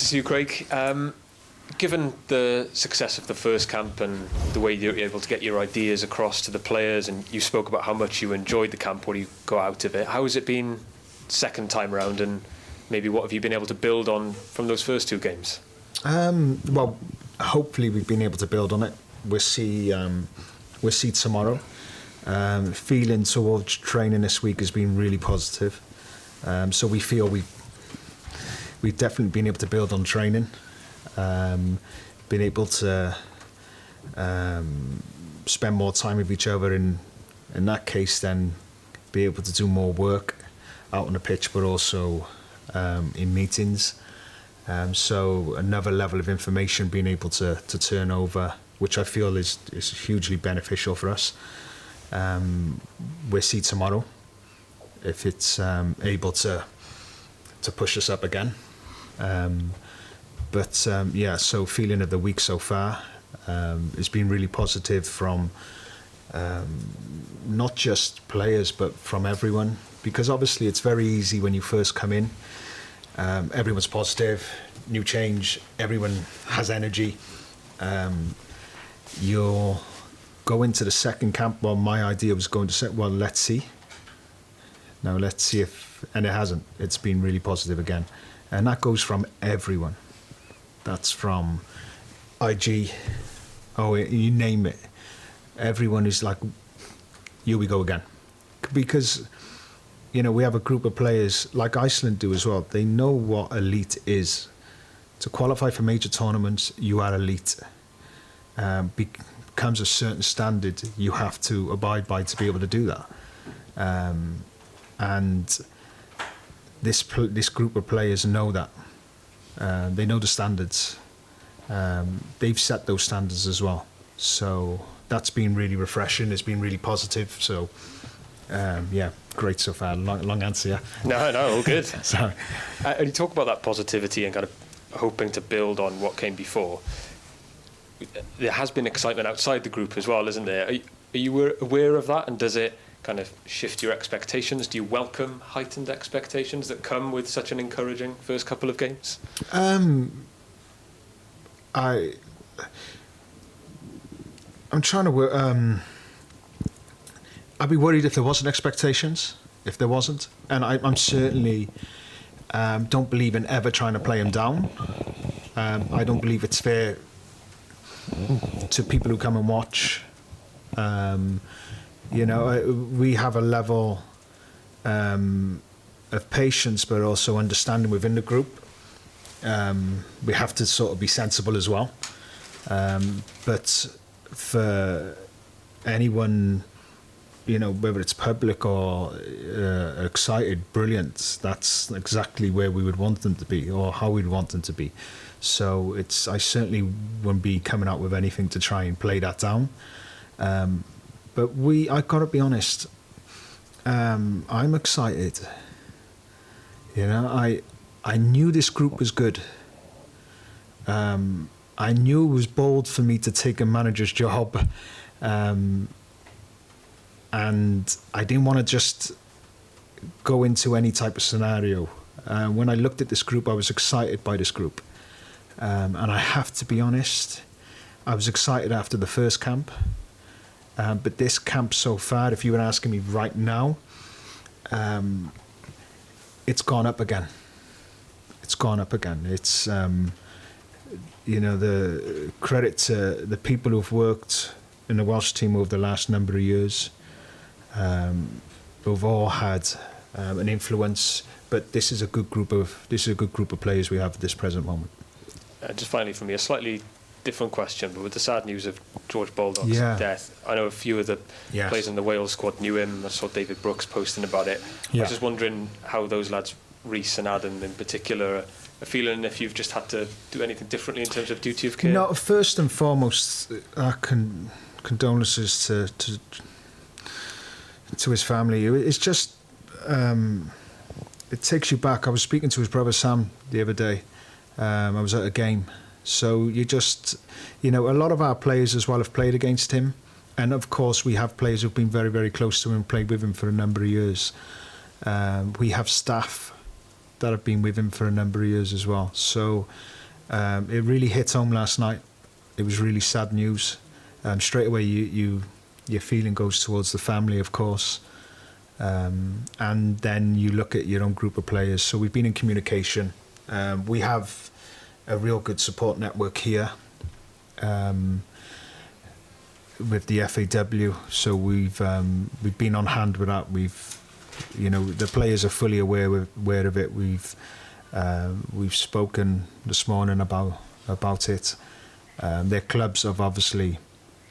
to you, Craig. Given the success of the first camp and the way you're able to get your ideas across to the players, and you spoke about how much you enjoyed the camp when you go out of it, how has it been second time round, and maybe what have you been able to build on from those first two games? Well, hopefully we've been able to build on it. We'll see tomorrow. Feeling towards training this week has been really positive. So we feel we've definitely been able to build on training. Been able to spend more time with each other in that case, then be able to do more work out on the pitch, but also in meetings. So another level of information being able to turn over, which I feel is hugely beneficial for us. We'll see tomorrow if it's able to push us up again. So feeling of the week so far has been really positive from not just players but from everyone, because obviously it's very easy when you first come in. Everyone's positive, new change, everyone has energy. You'll go into the second camp. Well, my idea was going to say, well, let's see. Now let's see if, and it hasn't. It's been really positive again. And that goes from everyone. That's from IG, you name it. Everyone is like, here we go again. Because, we have a group of players, like Iceland do as well. They know what elite is. To qualify for major tournaments, you are elite. Becomes a certain standard you have to abide by to be able to do that. And this group of players know that. They know the standards. They've set those standards as well. So that's been really refreshing. It's been really positive. So, great so far. Long answer, yeah? No, all good. Sorry. And you talk about that positivity and kind of hoping to build on what came before. There has been excitement outside the group as well, isn't there? Are you aware of that? And does it kind of shift your expectations? Do you welcome heightened expectations that come with such an encouraging first couple of games? I'm trying to work. I'd be worried if there wasn't expectations. If there wasn't, and I'm certainly don't believe in ever trying to play them down. I don't believe it's fair to people who come and watch. We have a level of patience, but also understanding within the group. We have to sort of be sensible as well. But for anyone, whether it's public or excited, brilliant, that's exactly where we would want them to be, or how we'd want them to be. So I certainly wouldn't be coming out with anything to try and play that down. But I gotta be honest, I'm excited. I knew this group was good. I knew it was bold for me to take a manager's job. And I didn't want to just go into any type of scenario. When I looked at this group, I was excited by this group. And I have to be honest, I was excited after the first camp. But this camp so far, if you were asking me right now, it's gone up again. It's gone up again. It's, the credit to the people who've worked in the Welsh team over the last number of years, who've all had an influence. But this is a good group of players we have at this present moment. Just finally, from me, a slightly different question, but with the sad news of George Baldock's death, I know a few of the players in the Wales squad knew him. I saw David Brooks posting about it. I was just wondering how those lads, Reece and Adam in particular, are feeling, if you've just had to do anything differently in terms of duty of care. No, first and foremost, our condolences to his family. It's just, it takes you back. I was speaking to his brother Sam the other day. I was at a game. So you just, a lot of our players as well have played against him. And of course, we have players who've been very, very close to him, played with him for a number of years. We have staff that have been with him for a number of years as well. So It really hit home last night. It was really sad news. Straight away, your feeling goes towards the family, of course. And then you look at your own group of players. So we've been in communication. We have a real good support network here with the FAW. So we've been on hand with that. The players are fully aware of it. We've spoken this morning about it. Their clubs have obviously,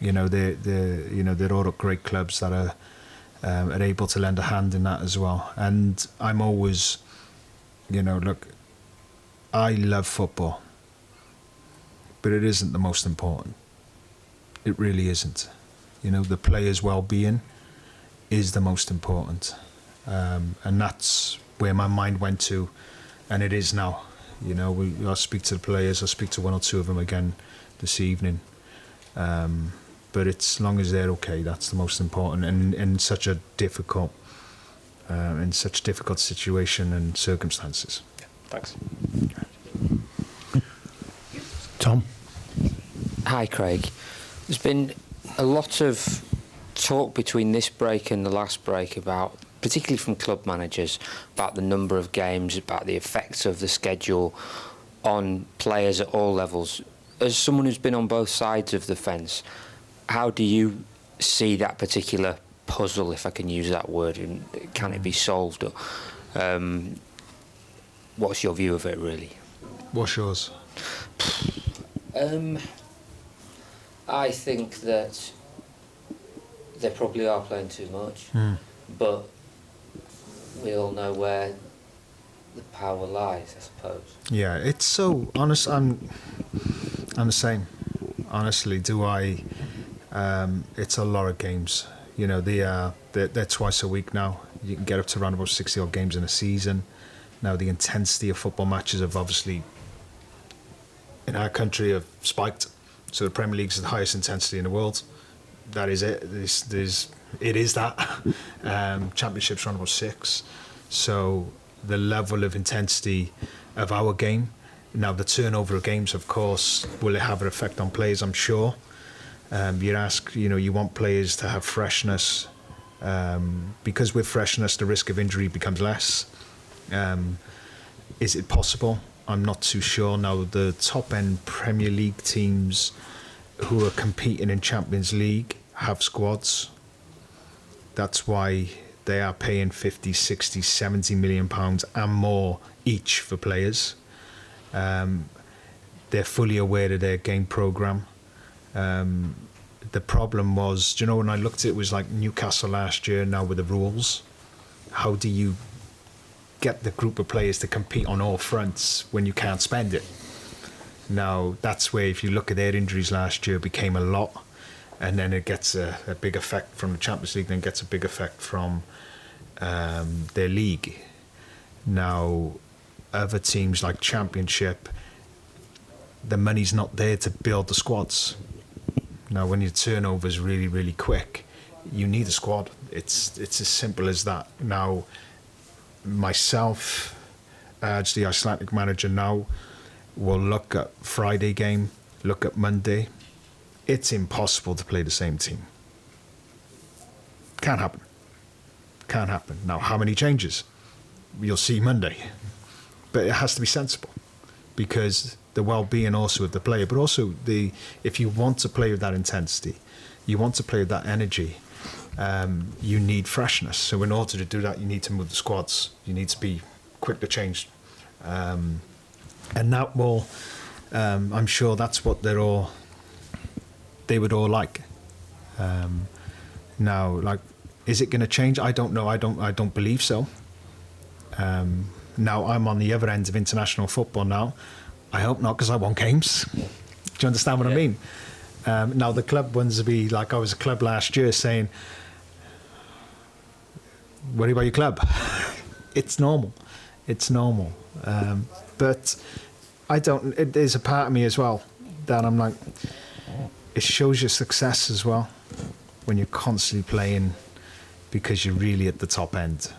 they're all great clubs that are able to lend a hand in that as well. And I'm always, look, I love football, but it isn't the most important. It really isn't. The players' well-being is the most important. And that's where my mind went to, and it is now. I'll speak to the players. I'll speak to one or two of them again this evening. But as long as they're okay, that's the most important. And in such a difficult situation and circumstances. Yeah, thanks. Tom. Hi, Craig. There's been a lot of talk between this break and the last break about, particularly from club managers, about the number of games, about the effects of the schedule on players at all levels. As someone who's been on both sides of the fence, how do you see that particular puzzle, if I can use that word, and can it be solved? What's your view of it, really? What's yours? I think that they probably are playing too much, but we all know where the power lies, I suppose. Yeah, it's so honest. I'm the same. Honestly, it's a lot of games. They're twice a week now. You can get up to around about 60 odd games in a season. Now the intensity of football matches have obviously, in our country, have spiked. So the Premier League's the highest intensity in the world. That is it. It is that. Championships around about 6. So the level of intensity of our game. Now the turnover of games, of course, will it have an effect on players? I'm sure. You want players to have freshness, because with freshness the risk of injury becomes less. Is it possible? I'm not too sure. Now the top end Premier League teams who are competing in Champions League have squads. That's why they are paying 50, 60, 70 million pounds and more each for players. They're fully aware of their game programme. The problem was, when I looked at it, was like Newcastle last year. Now with the rules, how do you get the group of players to compete on all fronts when you can't spend it? Now that's where, if you look at their injuries last year, it became a lot, and then it gets a big effect from the Champions League, then gets a big effect from their league. Now other teams like Championship, the money's not there to build the squads. Now when your turnover is really, really quick, you need a squad. It's as simple as that. Now myself, as the Icelandic manager now, will look at Friday game, look at Monday. It's impossible to play the same team. Can't happen. Now how many changes? You'll see Monday. But it has to be sensible, because the well-being also of the player, but also if you want to play with that intensity, you want to play with that energy, you need freshness. So in order to do that, you need to move the squads. You need to be quick to change, and that will, I'm sure that's what they would all like. Now, like, is it going to change? I don't know. I don't believe so. Now I'm on the other end of international football now. I hope not, because I want games. Do you understand what I mean? Now the club ones will be like, I was a club last year saying, worry about your club. It's normal. But there's a part of me as well that I'm like, it shows your success as well when you're constantly playing, because you're really at the top end.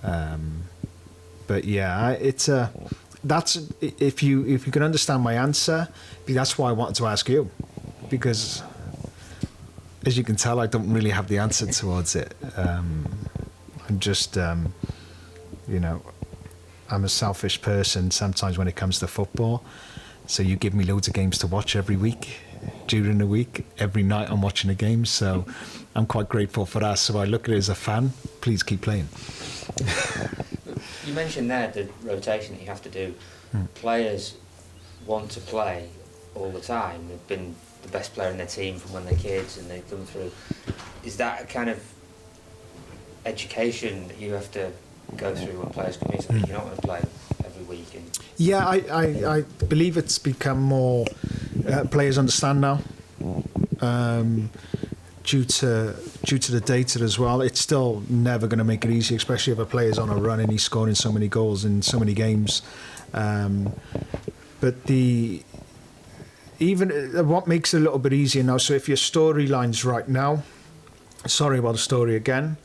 But yeah, that's if you can understand my answer, that's why I wanted to ask you, because as you can tell, I don't really have the answer towards it. I'm just, you know, I'm a selfish person sometimes when it comes to football. So you give me loads of games to watch every week, during the week, every night I'm watching a game. So I'm quite grateful for that. So I look at it as a fan. Please keep playing. You mentioned there the rotation that you have to do. Players want to play all the time. They've been the best player in their team from when they're kids, and they've come through. Is that a kind of education that you have to go through when players come in, so that you're not going to play every week? And yeah, I believe it's become more, players understand now, due to the data as well. It's still never going to make it easy, especially if a player's on a run and he's scoring so many goals in so many games. But what makes it a little bit easier now, so if your storyline's right now, sorry about the story again,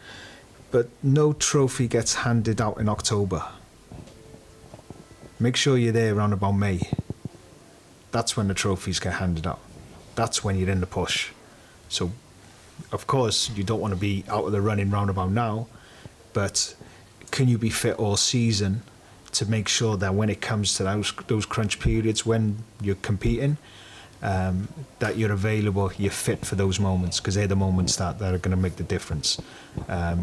but no trophy gets handed out in October. Make sure you're there around about May. That's when the trophies get handed out. That's when you're in the push. So, of course, you don't want to be out of the running round about now, but can you be fit all season to make sure that when it comes to those crunch periods when you're competing, that you're available, you're fit for those moments, because they're the moments that are going to make the difference.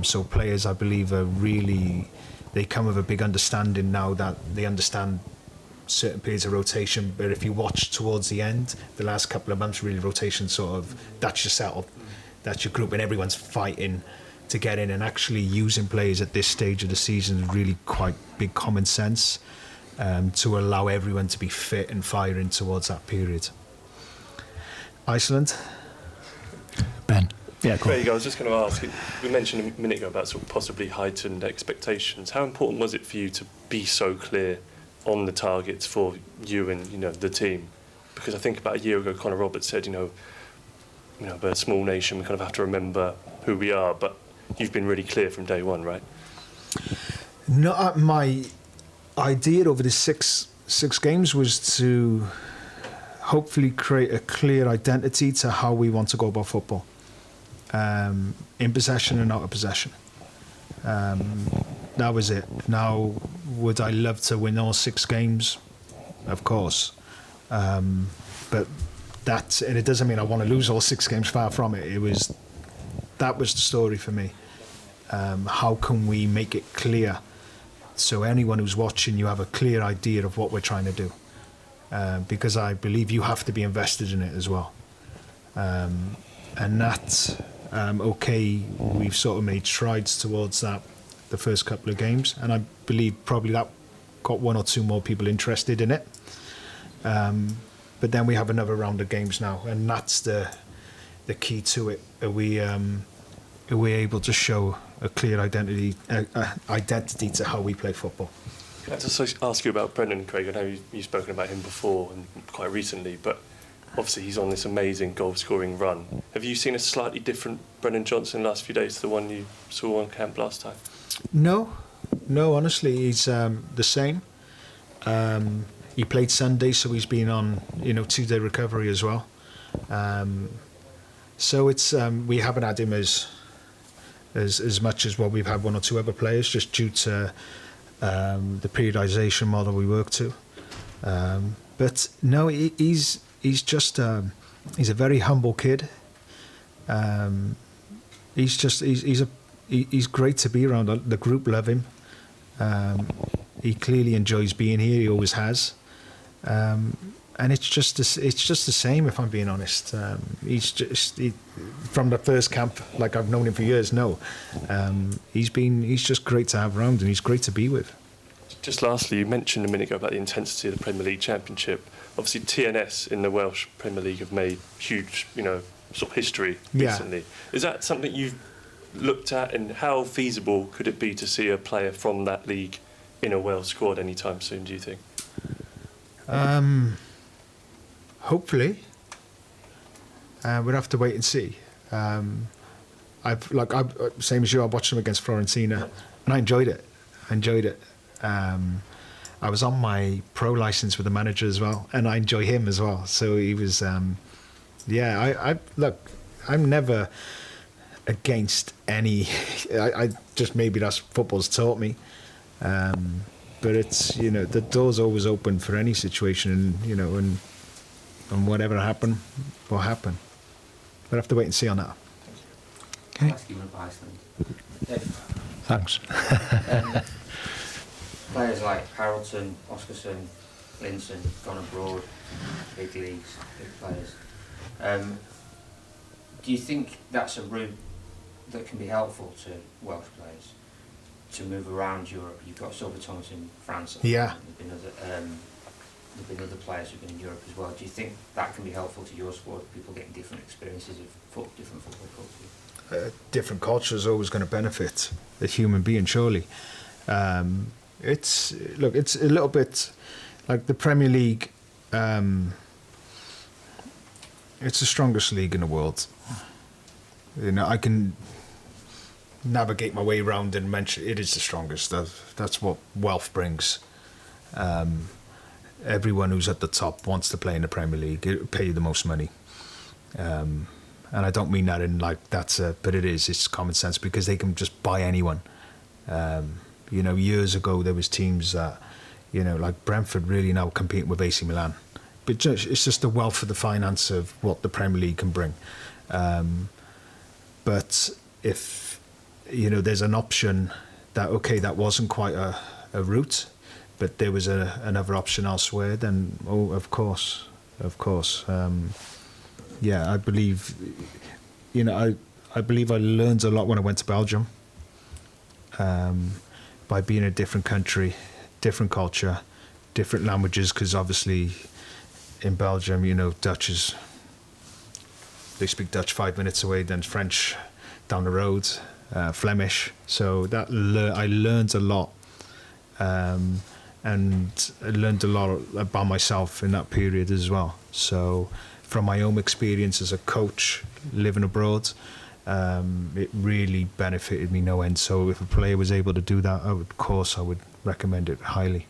So players, I believe, are really, they come with a big understanding now that they understand certain periods of rotation. But if you watch towards the end, the last couple of months, really rotation sort of, that's your setup, that's your group, and everyone's fighting to get in, and actually using players at this stage of the season is really quite big common sense, to allow everyone to be fit and firing towards that period. Iceland. Ben. Yeah, cool. There you go. I was just going to ask, we mentioned a minute ago about sort of possibly heightened expectations. How important was it for you to be so clear on the targets for you and, you know, the team? Because I think about a year ago, Connor Roberts said, you know, we're a small nation, we kind of have to remember who we are, but you've been really clear from day one, right? No, my idea over the six games was to hopefully create a clear identity to how we want to go about football, in possession and out of possession. That was it. Now, would I love to win all 6 games? Of course. But and it doesn't mean I want to lose all 6 games, far from it. That was the story for me. How can we make it clear so anyone who's watching, you have a clear idea of what we're trying to do? Because I believe you have to be invested in it as well. And that's okay, we've sort of made strides towards that the first couple of games, and I believe probably that got 1 or 2 more people interested in it. But then we have another round of games now, and that's the key to it. Are we able to show a clear identity to how we play football? Can I just ask you about Brennan, Craig? I know you've spoken about him before and quite recently, but obviously he's on this amazing goal-scoring run. Have you seen a slightly different Brennan Johnson in the last few days to the one you saw on camp last time? No, honestly, he's the same. He played Sunday, so he's been on 2-day recovery as well. So it's we haven't had him as much as what we've had 1 or 2 other players, just due to the periodisation model we work to. But no, he's just he's a very humble kid. He's great to be around. The group love him. He clearly enjoys being here. He always has. And it's just the same, if I'm being honest. He's from the first camp, like I've known him for years. No, he's just great to have around, and he's great to be with. Just lastly, you mentioned a minute ago about the intensity of the Premier League Championship. Obviously, TNS in the Welsh Premier League have made huge, sort of history recently. Yeah. Is that something you've looked at, and how feasible could it be to see a player from that league in a Wales squad anytime soon, do you think? Hopefully. We'll have to wait and see. Same as you, I watched them against Fiorentina, and I enjoyed it. I was on my pro license with the manager as well, and I enjoy him as well. So he was, I look, I'm never against any. I just, maybe that's football's taught me. But it's, the door's always open for any situation, and and whatever happen will happen. We'll have to wait and see on that. Okay. I'll ask you about Iceland. Thanks. Players like Harrelson, Oscarson, Linson, gone abroad, big leagues, big players. Do you think that's a route that can be helpful to Welsh players to move around Europe? You've got Silver Thomas in France. Yeah. There've been other players who've been in Europe as well. Do you think that can be helpful to your sport? People getting different experiences of different football cultures? Different culture is always going to benefit a human being, surely. It's a little bit like the Premier League. It's the strongest league in the world. I can navigate my way around and mention it is the strongest. That's what wealth brings. Everyone who's at the top wants to play in the Premier League. It pay the most money. And I don't mean that in like but it's common sense because they can just buy anyone. Years ago there was teams that, like Brentford really now competing with AC Milan. But it's just the wealth of the finance of what the Premier League can bring. But if, there's an option that, okay, that wasn't quite a route, but there was another option elsewhere, then, of course. I believe, I believe I learned a lot when I went to Belgium. By being in a different country, different culture, different languages, because obviously in Belgium, Dutch is, they speak Dutch 5 minutes away, then French down the road, Flemish. So that I learned a lot, and I learned a lot about myself in that period as well. So from my own experience as a coach living abroad, it really benefited me no end. So if a player was able to do that, I would recommend it highly.